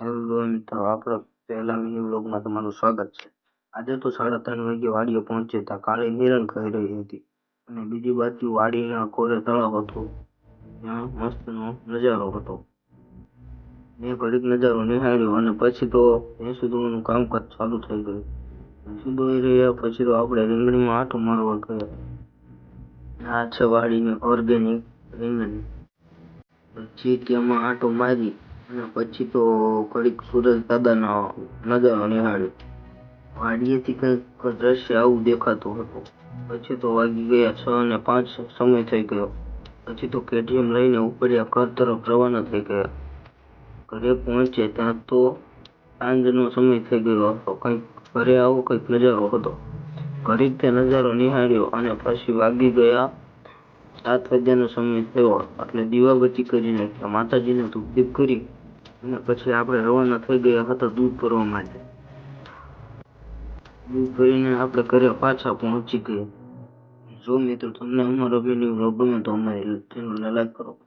Hello મિત્રો, આપણા પહેલા મિની વ્લોગમાં તમારું સ્વાગત છે. આજે તો 3:30 વાગે વાડીએ પહોંચ્યા હતા. કાળી નિરણ ખાઈ રહી હતી અને બીજી બાજુ વાડીના કોરે તળાવ હતું. ત્યાં મસ્તનો નજારો હતો. મેં ઘડીક નજારો નિહાળ્યો અને પછી તો ભેંસું દોવાનું કામકાજ ચાલુ થઈ ગયું. ભેંસું દોઈ રહ્યા પછી તો આપણે રીંગણીમાં આંટો મારવા ગયા. આ છે વાડીની ઓર્ગેનિક રીંગણી. પછી તેમાં આંટો મારી અને પછી તો ઘડીક સુરજ દાદાનો નજારો નિહાળ્યો. વાડીએથી કંઈક દ્રશ્ય આવું દેખાતું હતું. પછી તો વાગી ગયા 6:05 સમય થઈ ગયો. પછી તો કેટીએમ લઈને ઉપડ્યા, ઘર તરફ રવાના થઈ ગયા. ઘરે પહોંચ્યા ત્યાં તો સાંજનો સમય થઈ ગયો હતો. કંઈક ઘરે આવો કંઈક નજારો હતો. ઘડીક તે નજારો નિહાળ્યો અને પછી વાગી ગયા 7 વાગ્યાનો સમય થયો એટલે દીવાબત્તી કરી નાખ્યા. માતાજીને ધૂપ દીપ કરી અને પછી આપણે રવાના થઈ ગયા હતા દૂધ ભરવા માટે. દૂધ ભરીને આપણે ઘરે પાછા પહોંચી ગયા. જો મિત્રો તમને અમારો વિડીયો ગમે તો અમારી ચેનલને લાઈક કરો.